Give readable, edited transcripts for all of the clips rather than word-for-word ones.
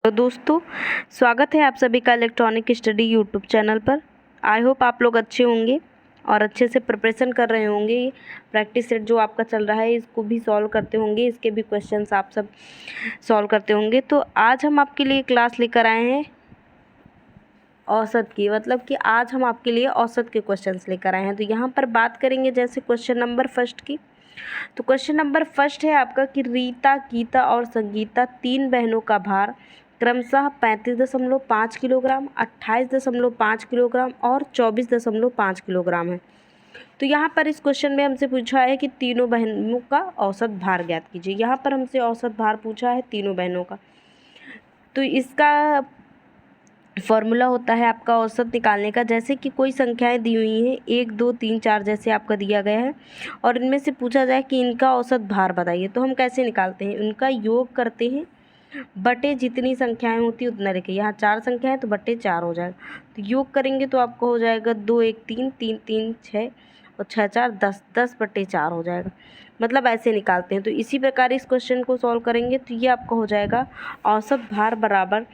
तो दोस्तों, स्वागत है आप सभी का इलेक्ट्रॉनिक स्टडी यूट्यूब चैनल पर। आई होप आप लोग अच्छे होंगे और अच्छे से प्रिपरेशन कर रहे होंगे। प्रैक्टिस सेट जो आपका चल रहा है इसको भी सॉल्व करते होंगे, इसके भी क्वेश्चंस आप सब सॉल्व करते होंगे। तो आज हम आपके लिए क्लास लेकर आए हैं औसत की, मतलब कि आज हम आपके लिए औसत के क्वेश्चंस लेकर आए हैं। तो यहाँ पर बात करेंगे जैसे क्वेश्चन नंबर फर्स्ट की। तो क्वेश्चन नंबर फर्स्ट है आपका कि रीता, गीता और संगीता तीन बहनों का भार क्रमशः 35.5 किलोग्राम, 28.5 किलोग्राम और 24.5 किलोग्राम है। तो यहाँ पर इस क्वेश्चन में हमसे पूछा है कि तीनों बहनों का औसत भार ज्ञात कीजिए। यहाँ पर हमसे औसत भार पूछा है तीनों बहनों का। तो इसका फॉर्मूला होता है आपका औसत निकालने का। जैसे कि कोई संख्याएं दी हुई हैं 1, 2, 3, 4 जैसे आपका दिया गया है और इनमें से पूछा जाए कि इनका औसत भार बताइए, तो हम कैसे निकालते हैं? उनका योग करते हैं बटे जितनी संख्याएं होती उतना लिखें। यहाँ 4 संख्या है तो बटे 4 हो जाएगा। तो योग करेंगे तो आपको हो जाएगा 2, 1, 3, 3, 3, 6 और 6, 4, 10, 10 बटे 4 हो जाएगा। मतलब ऐसे निकालते हैं। तो इसी प्रकार इस क्वेश्चन को सॉल्व करेंगे तो ये आपका हो जाएगा औसत भार बराबर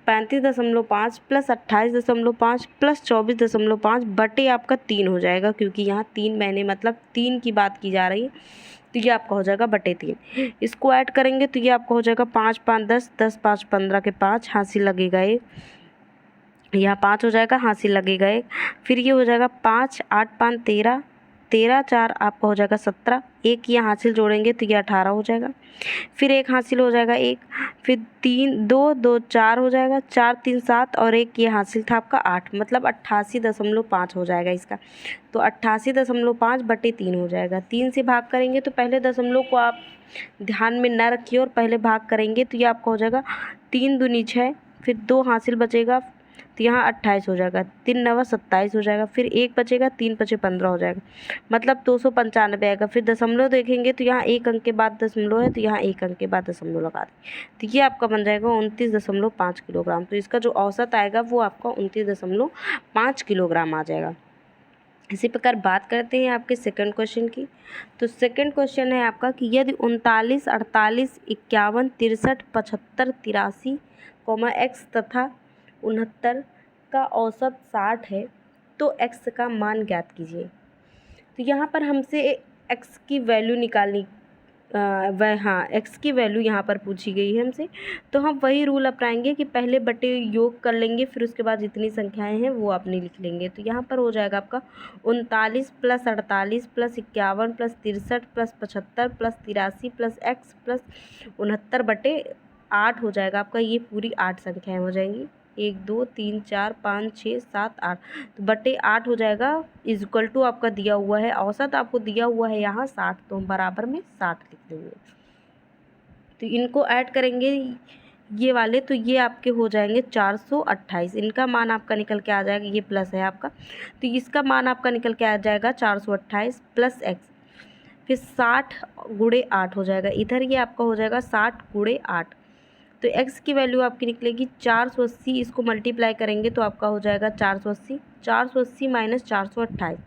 35.5 प्लस 28.5 प्लस 24.5 बटे आपका 3 हो जाएगा, क्योंकि यहाँ 3 महीने मतलब 3 की बात की जा रही है। तो ये आपका हो जाएगा बटे 3। इसको ऐड करेंगे तो ये आपका हो जाएगा 5, 5, 10, 10, 5, 15 के 5 हासिल लगेगा 1, यहाँ 5 हो जाएगा, हासिल लगेगा 1। फिर ये हो जाएगा 5, 8, 5, 13, 13, 4 आपका हो जाएगा 17, 1 यहाँ हासिल जोड़ेंगे तो ये 18 हो जाएगा। फिर 1 हासिल हो जाएगा 1, फिर 3, 2, 2, 4 हो जाएगा, 4, 3, 7 और 1 ये हासिल था आपका 8, मतलब 88.5 हो जाएगा इसका। तो 88.5 बटे 3 हो जाएगा। 3 से भाग करेंगे तो पहले दशमलव को आप ध्यान में न रखिए और पहले भाग करेंगे तो ये आपका हो जाएगा 3 दूनी 6, फिर 2 हासिल बचेगा तो यहाँ 28 हो जाएगा, 3 9 27 हो जाएगा, फिर 1 बचेगा, 3 5 15 हो जाएगा, मतलब 295 आएगा। फिर दशमलव देखेंगे तो यहाँ 1 अंक के बाद दशमलव है तो यहाँ 1 अंक के बाद दशमलव लगा दें। तो ये आपका बन जाएगा 29.5 किलोग्राम। तो इसका जो औसत आएगा वो आपका 29.5 किलोग्राम आ जाएगा। इसी प्रकार बात करते हैं आपके सेकंड क्वेश्चन की। तो सेकंड क्वेश्चन है आपका कि यदि 39, 48, 51, 63, 75, 83, x तथा 69 का औसत 60 है तो x का मान ज्ञात कीजिए। तो यहाँ पर हमसे x की वैल्यू निकालनी x की वैल्यू यहाँ पर पूछी गई है हमसे। तो हम वही रूल अपनाएंगे कि पहले बटे योग कर लेंगे, फिर उसके बाद जितनी संख्याएं हैं वो आपने लिख लेंगे। तो यहाँ पर हो जाएगा आपका 39 plus 48 plus 51 plus 63 plus 75 plus 83 plus x plus 69 बटे 8 हो जाएगा आपका। ये पूरी 8 संख्याएँ हो जाएंगी, 1, 2, 3, 4, 5, 6, 7, 8, तो बटे 8 हो जाएगा। इज इक्वल टू आपका दिया हुआ है औसत, आपको दिया हुआ है यहाँ 60, तो हम बराबर में 60 लिख देंगे। तो इनको ऐड करेंगे ये वाले, तो ये आपके हो जाएंगे 428। इनका मान आपका निकल के आ जाएगा, ये प्लस है आपका, तो इसका मान आपका निकल के आ जाएगा 428 प्लस x, फिर 60 गुणे 8 हो जाएगा। इधर ये आपका हो जाएगा 60 गुणे 8। तो x की वैल्यू आपकी निकलेगी 480। इसको मल्टीप्लाई करेंगे तो आपका हो जाएगा 480, 480 माइनस 428।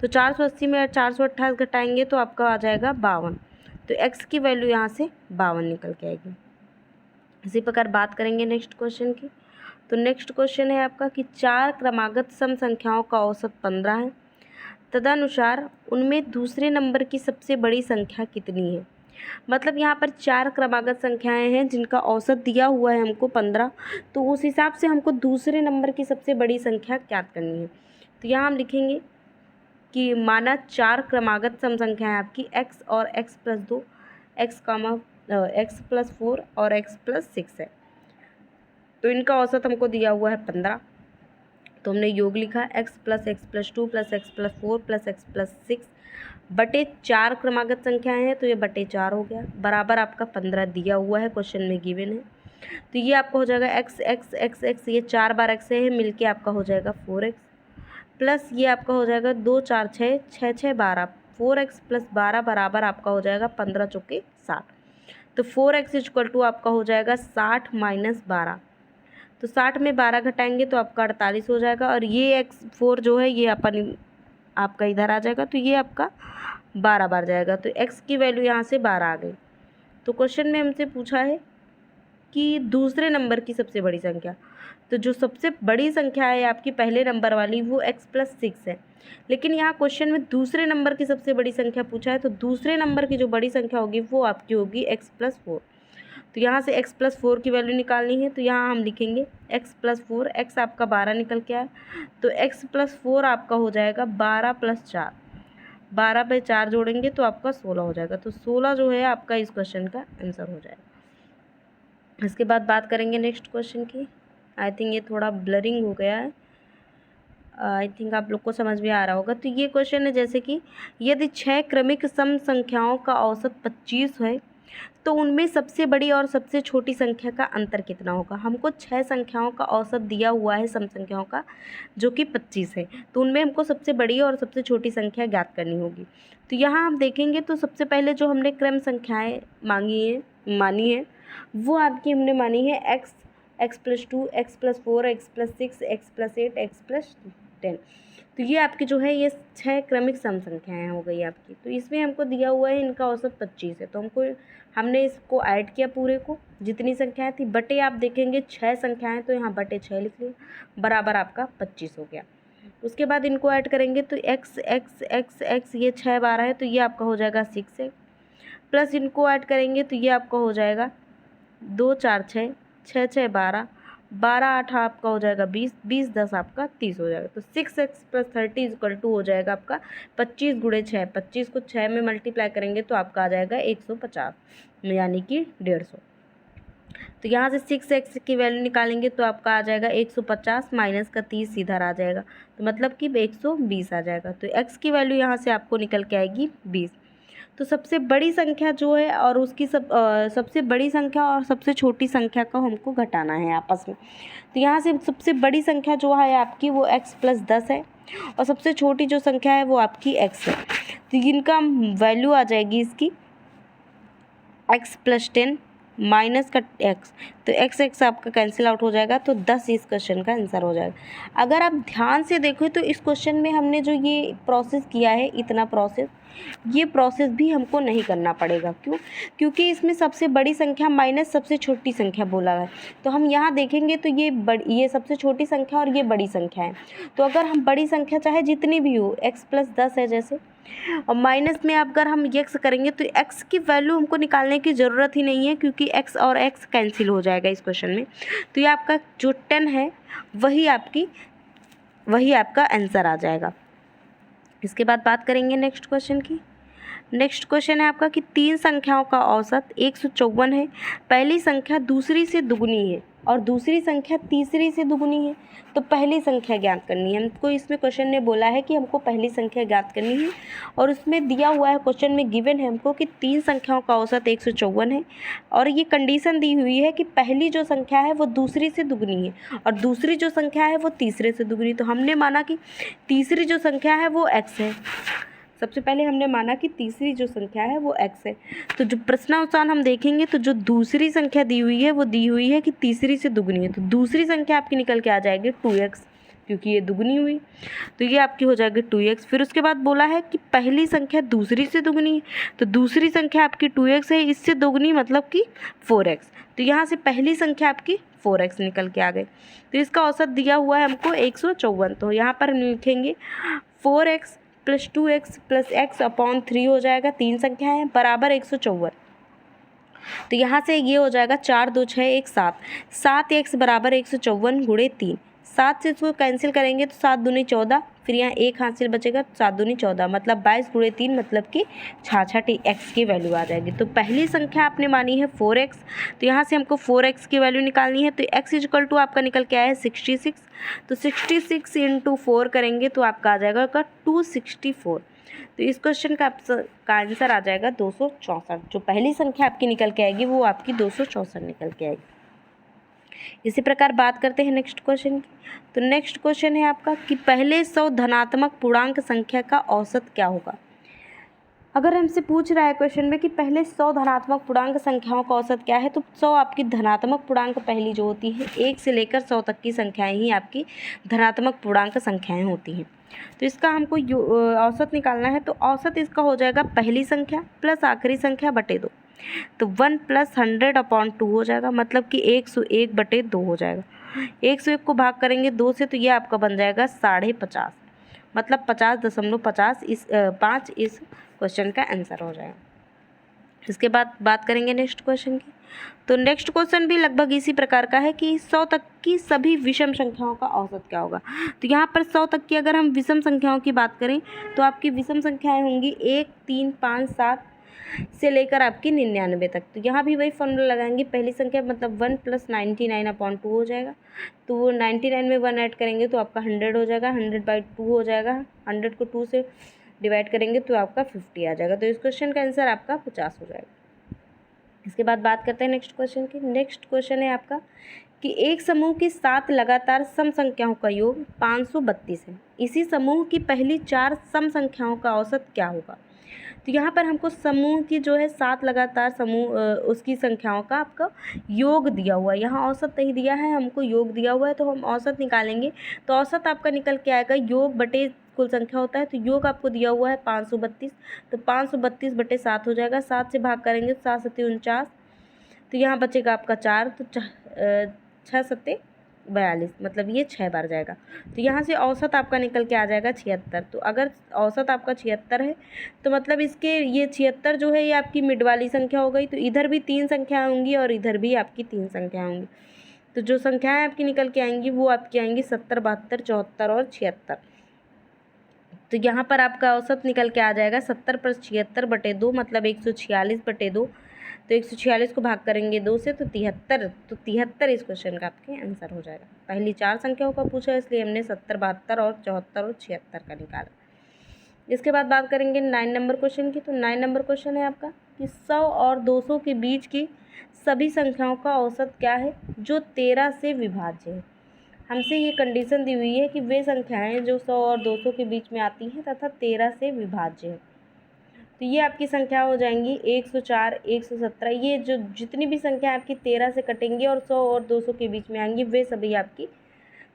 तो 480 में 428 घटाएंगे तो आपका आ जाएगा 52। तो x की वैल्यू यहाँ से 52 निकल के आएगी। इसी प्रकार बात करेंगे नेक्स्ट क्वेश्चन की। तो नेक्स्ट क्वेश्चन है आपका कि 4 क्रमागत सम संख्याओं का औसत 15 है, तदनुसार उनमें दूसरे नंबर की सबसे बड़ी संख्या कितनी है? मतलब यहाँ पर 4 क्रमागत संख्याएं हैं जिनका औसत दिया हुआ है हमको 15, तो उस हिसाब से हमको दूसरे नंबर की सबसे बड़ी संख्या ज्ञात करनी है। तो यहाँ हम लिखेंगे कि माना 4 क्रमागत सम संख्याएं आपकी x और x प्लस 2, x प्लस 4 और x प्लस 6 है। तो इनका औसत हमको दिया हुआ है 15, तो हमने योग लिखा x plus 2 plus x plus 4 plus x plus 6 बटे 4 क्रमागत संख्याएं हैं तो ये बटे 4 हो गया, बराबर आपका 15 दिया हुआ है, क्वेश्चन में गिवन है। तो ये आपका हो जाएगा x x x x, ये 4 बार x है मिलके आपका हो जाएगा 4x, प्लस ये आपका हो जाएगा 2 4 6 6 6 12, 4x प्लस 12 बराबर आपका हो जाएगा 15 चौके 60। तो 4x इक्वल टू आपका हो जाएगा 60 माइनस 12, तो 60 में 12 घटाएंगे तो आपका 48 हो जाएगा, और ये x4 जो है ये अपन आपका इधर आ जाएगा, तो ये आपका 12 बार जाएगा। तो x की वैल्यू यहाँ से 12 आ गई। तो क्वेश्चन में हमसे पूछा है कि दूसरे नंबर की सबसे बड़ी संख्या। तो जो सबसे बड़ी संख्या है आपकी पहले नंबर वाली वो x+6 है, लेकिन यहाँ क्वेश्चन में दूसरे नंबर की सबसे बड़ी संख्या पूछा है, तो दूसरे नंबर की जो बड़ी संख्या होगी वो आपकी होगी x+4। तो यहाँ से x+4 की वैल्यू निकालनी है, तो यहाँ हम लिखेंगे x+4, x आपका 12 निकल के आया, तो x+4 आपका हो जाएगा 12 + 4, 12 पे 4 जोड़ेंगे तो आपका 16 हो जाएगा। तो 16 जो है आपका इस क्वेश्चन का आंसर हो जाएगा। इसके बाद बात करेंगे नेक्स्ट क्वेश्चन की। आई थिंक ये थोड़ा ब्लरिंग हो गया है, आई थिंक आप लोग को समझ में आ रहा होगा। तो ये क्वेश्चन है जैसे कि यदि 6 क्रमिक सम संख्याओं का औसत 25 है तो उनमें सबसे बड़ी और सबसे छोटी संख्या का अंतर कितना होगा। हमको 6 संख्याओं का औसत दिया हुआ है सम संख्याओं का, जो कि 25 है, तो उनमें हमको सबसे बड़ी और सबसे छोटी संख्या ज्ञात करनी होगी। तो यहाँ हम देखेंगे तो सबसे पहले जो हमने क्रम संख्याएँ मानी है वो आपकी हमने मानी है x+2, x+4, x+6, x+8, x+10। तो ये आपकी जो है ये 6 क्रमिक सम संख्याएँ हो गई आपकी। तो इसमें हमको दिया हुआ है इनका औसत 25 है, तो हमने इसको ऐड किया पूरे को, जितनी संख्याएँ थी बटे आप देखेंगे 6 संख्याएँ, तो यहाँ बटे 6 लिख लिया, बराबर आपका 25 हो गया। उसके बाद इनको ऐड करेंगे तो x x x x ये 6 12 है, तो ये आपका हो जाएगा 6x, प्लस इनको ऐड करेंगे तो ये आपका हो जाएगा 2 4 6, 6 6 12, 12 8 आपका हो जाएगा 20, 20 10 आपका 30 हो जाएगा। तो 6x + 30 = हो जाएगा आपका 25 × 6, 25 को 6 में मल्टीप्लाई करेंगे तो आपका आ जाएगा 150, यानी कि 150। तो यहाँ से 6x की वैल्यू निकालेंगे तो आपका आ जाएगा 150 माइनस का 30 इधर आ जाएगा, तो मतलब कि 120 आ जाएगा। तो x की वैल्यू यहाँ से आपको निकल के आएगी 20। तो सबसे बड़ी संख्या जो है और उसकी सबसे बड़ी संख्या और सबसे छोटी संख्या को हमको घटाना है आपस में। तो यहाँ से सबसे बड़ी संख्या जो है आपकी वो x+10 है, और सबसे छोटी जो संख्या है वो आपकी x है। तो इनका वैल्यू आ जाएगी इसकी x+10 माइनस का x, तो x आपका कैंसिल आउट हो जाएगा, तो 10 इस क्वेश्चन का आंसर हो जाएगा। अगर आप ध्यान से देखो तो इस क्वेश्चन में हमने जो ये प्रोसेस किया है, इतना प्रोसेस, ये प्रोसेस भी हमको नहीं करना पड़ेगा। क्यों? क्योंकि इसमें सबसे बड़ी संख्या माइनस सबसे छोटी संख्या बोला है। तो हम यहाँ देखेंगे तो ये सबसे छोटी संख्या और ये बड़ी संख्या है। तो अगर हम बड़ी संख्या चाहे जितनी भी हो, x+10 है जैसे, और माइनस में अगर हम x करेंगे तो x की वैल्यू हमको निकालने की ज़रूरत ही नहीं है, क्योंकि x और x कैंसिल हो जाएगा इस क्वेश्चन में। तो ये आपका जो 10 है वही आपका आंसर आ जाएगा। इसके बाद बात करेंगे नेक्स्ट क्वेश्चन की। नेक्स्ट क्वेश्चन है आपका कि 3 संख्याओं का औसत 154 है, पहली संख्या दूसरी से दुगनी है और दूसरी संख्या तीसरी से दुगनी है, तो पहली संख्या ज्ञात करनी है। हमको इसमें क्वेश्चन ने बोला है कि हमको पहली संख्या ज्ञात करनी है, और उसमें दिया हुआ है क्वेश्चन में गिवन है हमको कि 3 संख्याओं का औसत 154 है, और ये कंडीशन दी हुई है कि पहली जो संख्या है वो दूसरी से दुगनी है और दूसरी जो संख्या है वो तीसरे से दुगनी। तो हमने माना कि तीसरी जो संख्या है वो x है। सबसे पहले हमने माना कि तीसरी जो संख्या है वो x है। तो जो प्रश्नानुसार हम देखेंगे तो जो दूसरी संख्या दी हुई है वो दी हुई है कि तीसरी से दुगनी है, तो दूसरी संख्या आपकी निकल के आ जाएगी 2x, क्योंकि ये दुगनी हुई, तो ये आपकी हो जाएगी 2x। फिर उसके बाद बोला है कि पहली संख्या दूसरी से दुगनी है, तो दूसरी संख्या आपकी 2x है, इससे दुगनी मतलब कि 4x। तो यहाँ से पहली संख्या आपकी 4x निकल के आ गई। तो इसका औसत दिया हुआ है हमको 154, तो यहाँ पर हम लिखेंगे 4x + 2x + x/3 हो जाएगा, 3 संख्या है, बराबर 154। तो यहाँ से ये हो जाएगा 4 2 6 1 7, 7x बराबर 154 × 3। 7 से इसको कैंसिल करेंगे तो 7 दूनी 14, फिर यहाँ 1 हासिल बचेगा, 7 दूनी 14, मतलब 22 × 3 मतलब कि 66 x की वैल्यू आ जाएगी। तो पहली संख्या आपने मानी है 4x, तो यहाँ से हमको 4x की वैल्यू निकालनी है। तो x = आपका निकल के आया है 66, तो 66 × 4 करेंगे तो आपका आ जाएगा 264। तो इस क्वेश्चन का आंसर आ जाएगा 264। जो पहली संख्या आपकी निकल के आएगी वो आपकी 264 निकल के आएगी। इसी प्रकार बात करते हैं नेक्स्ट क्वेश्चन की। तो नेक्स्ट क्वेश्चन है आपका कि पहले 100 धनात्मक पूर्णांक संख्या का औसत क्या होगा। अगर हमसे पूछ रहा है क्वेश्चन में कि पहले 100 धनात्मक पूर्णांक संख्याओं का औसत क्या है, तो 100 आपकी धनात्मक पूर्णांक पहली जो होती है, 1 से लेकर 100 तक की संख्याएं ही आपकी धनात्मक पूर्णांक संख्याएं होती हैं। तो इसका हमको औसत निकालना है, तो औसत इसका हो जाएगा पहली संख्या प्लस आखिरी संख्या बटे 2। तो 1 + 100/2 हो जाएगा, मतलब कि 101/2 हो जाएगा। 101 को भाग करेंगे 2 से तो ये आपका बन जाएगा 50.5, मतलब 50.5 इस क्वेश्चन का आंसर हो जाएगा। इसके बाद बात करेंगे नेक्स्ट क्वेश्चन की। तो नेक्स्ट क्वेश्चन भी लगभग इसी प्रकार का है कि 100 तक की सभी विषम संख्याओं का औसत क्या होगा। तो यहाँ पर 100 तक की अगर हम विषम संख्याओं की बात करें तो आपकी विषम संख्याएं होंगी 1, 3, 5, 7 से लेकर आपकी 99 तक। तो यहाँ भी वही फॉर्मूला लगाएंगे, पहली संख्या मतलब 1 + 99/2 हो जाएगा। तो वो 99 में 1 ऐड करेंगे तो आपका 100 हो जाएगा, 100/2 हो जाएगा, 100 को 2 से डिवाइड करेंगे तो आपका 50 आ जाएगा। तो इस क्वेश्चन का आंसर आपका 50 हो जाएगा। इसके बाद बात करते हैं नेक्स्ट क्वेश्चन की। नेक्स्ट क्वेश्चन है आपका कि एक समूह की 7 लगातार सम संख्याओं का योग 532 है। इसी समूह की पहली 4 सम संख्याओं का औसत क्या होगा। तो यहाँ पर हमको समूह की जो है 7 लगातार समूह उसकी संख्याओं का आपका योग दिया हुआ है, यहाँ औसत नहीं दिया है, हमको योग दिया हुआ है, तो हम औसत निकालेंगे। तो औसत आपका निकल के आएगा योग बटे कुल संख्या होता है, तो योग आपको दिया हुआ है 532, तो 532/7 हो जाएगा। 7 से भाग करेंगे तो 7 × 7 = 49, तो यहाँ बचेगा आपका 4, तो 6 × 7 = 42, मतलब ये 6 बार जाएगा। तो यहाँ से औसत आपका निकल के आ जाएगा 76। तो अगर औसत आपका 76 है तो मतलब इसके ये 76 जो है ये आपकी मिड वाली संख्या हो गई। तो इधर भी 3 संख्याएँ होंगी और इधर भी आपकी 3 संख्याएँ होंगी। तो जो संख्याएँ आपकी निकल के आएंगी वो आपकी आएंगी 70, 72, 74 और 76। तो यहाँ पर आपका औसत निकल के आ जाएगा 70 + 76/2, मतलब 146/2। तो 146 को भाग करेंगे 2 से तो 73, तो 73 इस क्वेश्चन का आपके आंसर हो जाएगा। पहली 4 संख्याओं का पूछा इसलिए हमने 70, 72 और 74 और 76 का निकाला। इसके बाद बात करेंगे 9 नंबर क्वेश्चन की। तो 9 नंबर क्वेश्चन है आपका कि 100 और 200 के बीच की सभी संख्याओं का औसत क्या है जो 13 से विभाज्य है। हमसे ये कंडीशन दी हुई है कि वे संख्याएं जो 100 और 200 के बीच में आती हैं तथा 13 से विभाज्य है। तो ये आपकी संख्या हो जाएंगी 104, 117। ये जो जितनी भी संख्या आपकी 13 से कटेंगी और 100 और 200 के बीच में आएंगी वे सभी आपकी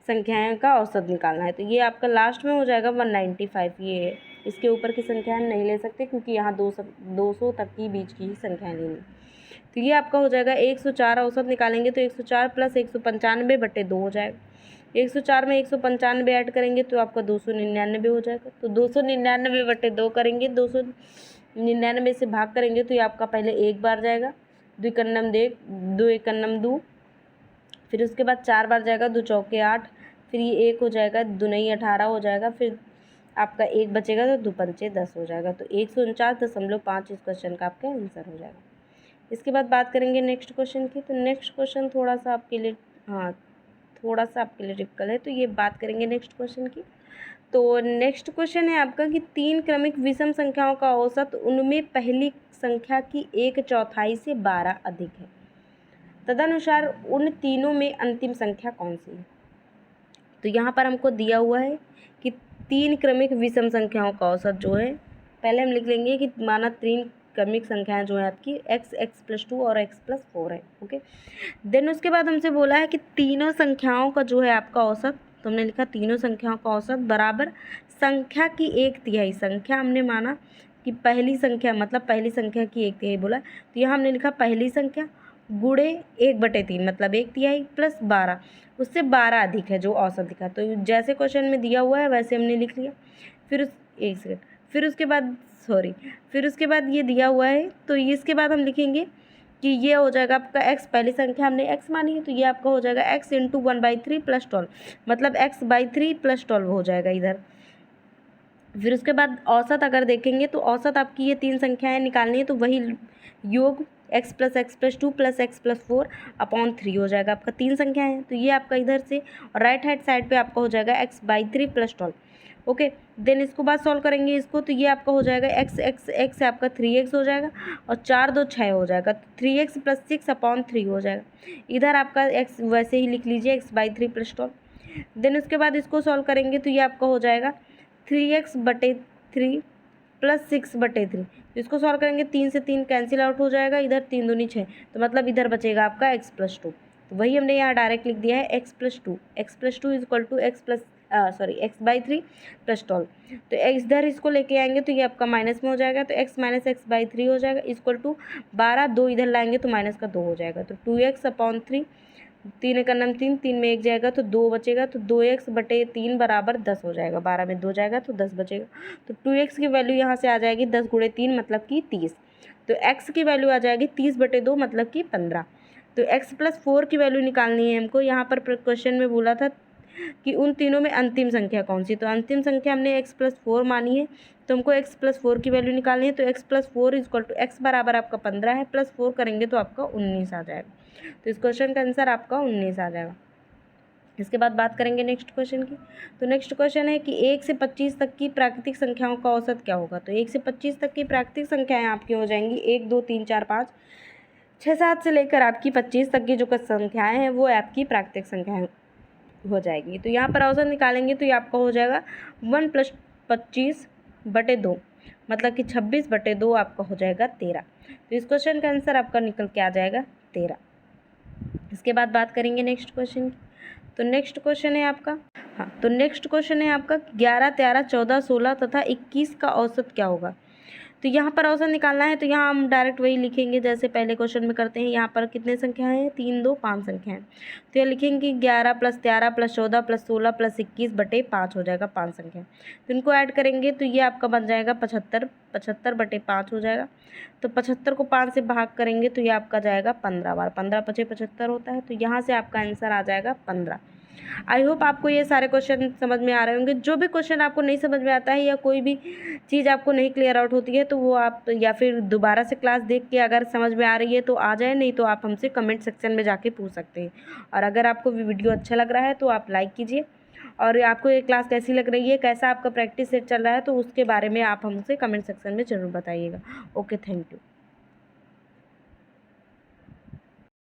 संख्याओं का औसत निकालना है। तो ये आपका लास्ट में हो जाएगा 195। ये है, इसके ऊपर की संख्याएं नहीं ले सकते क्योंकि यहाँ 200 तक की बीच की ही संख्याएं लेनी। तो ये आपका हो जाएगा 104। औसत निकालेंगे तो 104 + 195/2 हो जाएगा। 104 में 195 ऐड करेंगे तो आपका 299 हो जाएगा। तो 299/2 करेंगे, 299 से भाग करेंगे तो ये आपका पहले 1 बार जाएगा, 2 × 1 = 2, 1 × 2, फिर उसके बाद 4 बार जाएगा, 2 × 4 = 8, फिर ये 1 हो जाएगा, 2 × 9 = 18 हो जाएगा, फिर आपका 1 बचेगा तो 2 × 5 = 10 हो जाएगा। तो 149.5 इस क्वेश्चन का आपका आंसर हो जाएगा। इसके बाद बात करेंगे नेक्स्ट क्वेश्चन की। तो नेक्स्ट क्वेश्चन थोड़ा सा आपके लिए डिफिकल्ट है, तो ये बात करेंगे नेक्स्ट क्वेश्चन की। तो नेक्स्ट क्वेश्चन है आपका कि 3 क्रमिक विषम संख्याओं का औसत उनमें पहली संख्या की 1/4 से 12 अधिक है, तदनुसार उन तीनों में अंतिम संख्या कौन सी है। तो यहाँ पर हमको दिया हुआ है कि 3 क्रमिक विषम संख्याओं का औसत जो है, पहले हम लिख लेंगे कि माना 3 क्रमिक संख्याएं जो है आपकी x, x+2 और x+4 है। ओके, देन उसके बाद हमसे बोला है कि तीनों संख्याओं का जो है आपका औसत, तो हमने लिखा तीनों संख्याओं का औसत बराबर संख्या की 1/3 संख्या। हमने माना कि पहली संख्या मतलब पहली संख्या की 1/3 बोला, तो यहाँ हमने लिखा पहली संख्या गुणे 1/3 मतलब 1/3 + 12, उससे 12 अधिक है जो औसत दिखा। तो जैसे क्वेश्चन में दिया हुआ है वैसे हमने लिख लिया। फिर उसके बाद ये दिया हुआ है तो इसके बाद हम लिखेंगे कि ये हो जाएगा आपका x, पहली संख्या हमने x मानी है तो ये आपका हो जाएगा x × 1/3 + 12, मतलब x/3 + 12 हो जाएगा इधर। फिर उसके बाद औसत अगर देखेंगे तो औसत आपकी ये 3 संख्याएं निकालनी है, तो वही योग x + x+2 + x+4/3 हो जाएगा। आपका 3 संख्याएं हैं तो ये आपका इधर से और राइट हैंड साइड पे आपका हो जाएगा x/3 + 12। ओके, देन इसको बाद सॉल्व करेंगे इसको, तो ये आपका हो जाएगा x आपका 3x हो जाएगा और 4 × 2 = 6 हो जाएगा, तो 3x + 6/3 हो जाएगा। इधर आपका x वैसे ही लिख लीजिए x/3 + 12। देन उसके बाद इसको सॉल्व करेंगे तो ये आपका हो जाएगा 3x/3 + 6/3। इसको सॉल्व करेंगे 3 से 3 कैंसिल आउट हो जाएगा, इधर 3 दूनी 6, तो मतलब इधर बचेगा आपका x+2। तो वही हमने यहाँ डायरेक्ट लिख दिया है x+2 = x x/3 प्लस 12। तो x इधर इसको लेके आएंगे तो ये आपका माइनस में हो जाएगा, तो x माइनस x/3 हो जाएगा इक्वल टू 12, 2 इधर लाएंगे तो माइनस का 2 हो जाएगा, तो 2x/3, 3 एक नम 3, 3 में 1 जाएगा तो 2 बचेगा, तो 2x/3 बराबर 10 हो जाएगा, 12 में 2 जाएगा तो 10 बचेगा। तो 2x की वैल्यू यहाँ से आ जाएगी 10 × 3 मतलब कि 30। तो x की वैल्यू आ जाएगी 30/2 मतलब कि 15। तो x + 4 की वैल्यू निकालनी है हमको। यहाँ पर क्वेश्चन में बोला था कि उन तीनों में अंतिम संख्या कौन सी, तो अंतिम संख्या हमने x + 4 मानी है, तो हमको x + 4 की वैल्यू निकालनी है। तो x + 4 = x बराबर आपका 15 है, प्लस 4 करेंगे तो आपका 19 आ जाएगा। तो इस क्वेश्चन का आंसर आपका 19 आ जाएगा। इसके बाद बात करेंगे नेक्स्ट क्वेश्चन की। तो नेक्स्ट क्वेश्चन है कि 1 से 25 तक की प्राकृतिक संख्याओं का औसत क्या होगा। तो 1 से 25 तक की प्राकृतिक संख्याएं आपकी हो जाएंगी 1 2 3 4 5 6 7 से लेकर आपकी 25 तक की जो संख्याएं हैं वो आपकी प्राकृतिक संख्याएं हो जाएगी। तो यहाँ पर औसत निकालेंगे तो ये आपका हो जाएगा 1 + 25/2 मतलब कि 26/2 आपका हो जाएगा 13। तो इस क्वेश्चन का आंसर आपका निकल के आ जाएगा 13। इसके बाद बात करेंगे नेक्स्ट क्वेश्चन की। तो नेक्स्ट क्वेश्चन है आपका 11 13 14 16 तथा 21 का औसत क्या होगा। तो यहाँ पर औसत निकालना है, तो यहाँ हम डायरेक्ट वही लिखेंगे जैसे पहले क्वेश्चन में करते हैं। यहाँ पर कितने संख्याएं हैं, 3 2 5 संख्याएं। तो ये लिखेंगे 11 + 13 + 14 + 16 + 21/5 हो जाएगा 5 संख्या। तो इनको ऐड करेंगे तो ये आपका बन जाएगा 75, 75/5 हो जाएगा। तो 75 को 5 से भाग करेंगे तो ये आपका जाएगा 15 बार, 15 × 5 = 75 होता है। तो यहाँ से आपका आंसर आ जाएगा 15। आई होप आपको ये सारे क्वेश्चन समझ में आ रहे होंगे। जो भी क्वेश्चन आपको नहीं समझ में आता है या कोई भी चीज़ आपको नहीं क्लियर आउट होती है तो वो आप या फिर दोबारा से क्लास देख के अगर समझ में आ रही है तो आ जाए, नहीं तो आप हमसे कमेंट सेक्शन में जाके पूछ सकते हैं। और अगर आपको वीडियो अच्छा लग रहा है तो आप लाइक कीजिए, और आपको ये क्लास कैसी लग रही है, कैसा आपका प्रैक्टिस सेट चल रहा है, तो उसके बारे में आप हमसे कमेंट सेक्शन में ज़रूर बताइएगा। Okay, thank you.